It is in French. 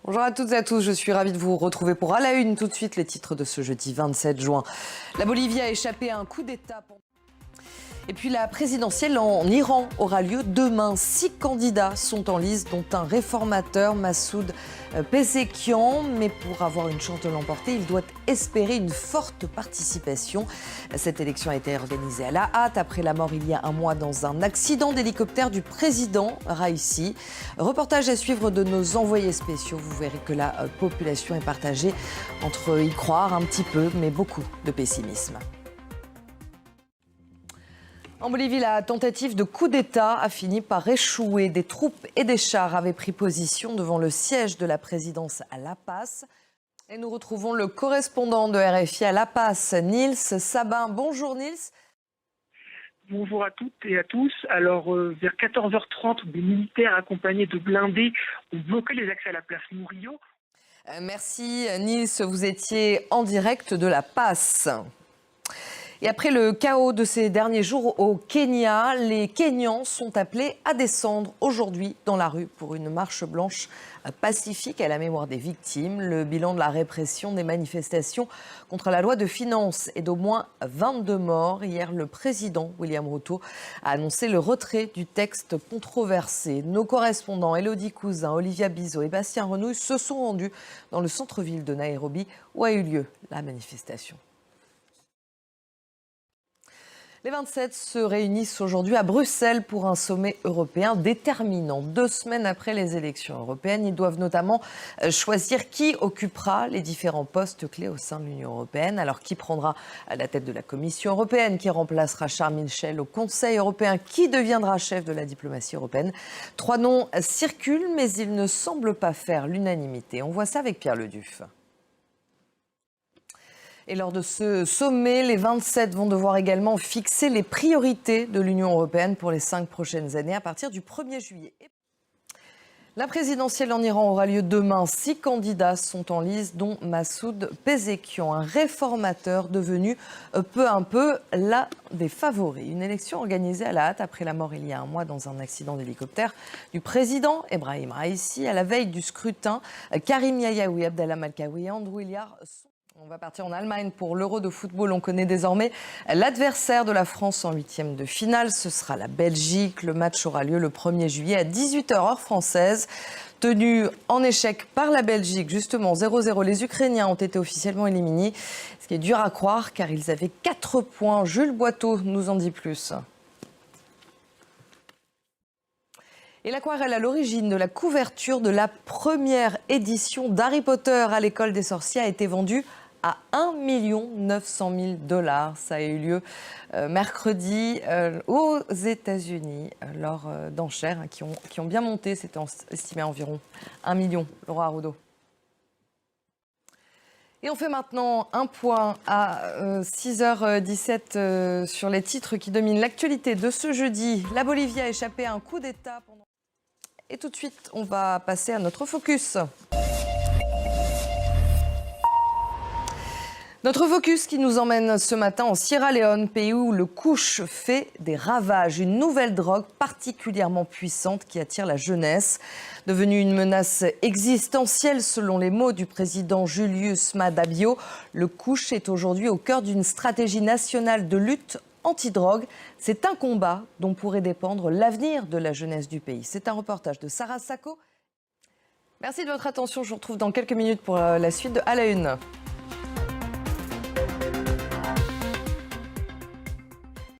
Bonjour à toutes et à tous, je suis ravie de vous retrouver pour À la Une. Tout de suite, les titres de ce jeudi 27 juin. La Bolivie a échappé à un coup d'État. Et puis la présidentielle en Iran aura lieu demain. 6 candidats sont en lice, dont un réformateur, Massoud Pezeshkian. Mais pour avoir une chance de l'emporter, il doit espérer une forte participation. Cette élection a été organisée à la hâte après la mort il y a un mois dans un accident d'hélicoptère du président Raïssi. Reportage à suivre de nos envoyés spéciaux. Vous verrez que la population est partagée entre y croire un petit peu, mais beaucoup de pessimisme. En Bolivie, la tentative de coup d'État a fini par échouer. Des troupes et des chars avaient pris position devant le siège de la présidence à La Paz. Et nous retrouvons le correspondant de RFI à La Paz, Nils Sabin. Bonjour Nils. Bonjour à toutes et à tous. Alors, vers 14h30, des militaires accompagnés de blindés ont bloqué les accès à la place Murillo. Merci Nils, vous étiez en direct de La Paz. Et après le chaos de ces derniers jours au Kenya, les Kenyans sont appelés à descendre aujourd'hui dans la rue pour une marche blanche pacifique à la mémoire des victimes. Le bilan de la répression des manifestations contre la loi de finances est d'au moins 22 morts. Hier, le président William Ruto a annoncé le retrait du texte controversé. Nos correspondants Elodie Cousin, Olivia Bizot et Bastien Renouille se sont rendus dans le centre-ville de Nairobi où a eu lieu la manifestation. Les 27 se réunissent aujourd'hui à Bruxelles pour un sommet européen déterminant. 2 semaines après les élections européennes, ils doivent notamment choisir qui occupera les différents postes clés au sein de l'Union européenne. Alors qui prendra la tête de la Commission européenne, qui remplacera Charles Michel au Conseil européen, qui deviendra chef de la diplomatie européenne. 3 noms circulent, mais ils ne semblent pas faire l'unanimité. On voit ça avec Pierre Leduf. Et lors de ce sommet, les 27 vont devoir également fixer les priorités de l'Union européenne pour les 5 prochaines années à partir du 1er juillet. La présidentielle en Iran aura lieu demain. 6 candidats sont en lice, dont Massoud Pezeshkian, un réformateur devenu peu à peu l'un des favoris. Une élection organisée à la hâte après la mort il y a un mois dans un accident d'hélicoptère du président Ebrahim Raïssi. À la veille du scrutin, Karim Yayaoui, Abdallah Malkaoui et Andrew Hilliard sont... On va partir en Allemagne pour l'Euro de football. On connaît désormais l'adversaire de la France en 8e de finale. Ce sera la Belgique. Le match aura lieu le 1er juillet à 18h heure française. Tenu en échec par la Belgique, justement 0-0, les Ukrainiens ont été officiellement éliminés. Ce qui est dur à croire car ils avaient 4 points. Jules Boiteau nous en dit plus. Et l'aquarelle à l'origine de la couverture de la première édition d'Harry Potter à l'école des sorciers a été vendue à 1 900 000 $. Ça a eu lieu mercredi aux États-Unis lors d'enchères qui ont bien monté. C'était estimé à environ 1 million. Laura Arrudo. Et on fait maintenant un point à 6h17 sur les titres qui dominent l'actualité de ce jeudi. La Bolivie a échappé à un coup d'État pendant... Et tout de suite, on va passer à notre focus. Notre focus qui nous emmène ce matin en Sierra Leone, pays où le couche fait des ravages. Une nouvelle drogue particulièrement puissante qui attire la jeunesse. Devenue une menace existentielle selon les mots du président Julius Maada Bio, le couche est aujourd'hui au cœur d'une stratégie nationale de lutte anti-drogue. C'est un combat dont pourrait dépendre l'avenir de la jeunesse du pays. C'est un reportage de Sarah Sacco. Merci de votre attention. Je vous retrouve dans quelques minutes pour la suite de À la Une.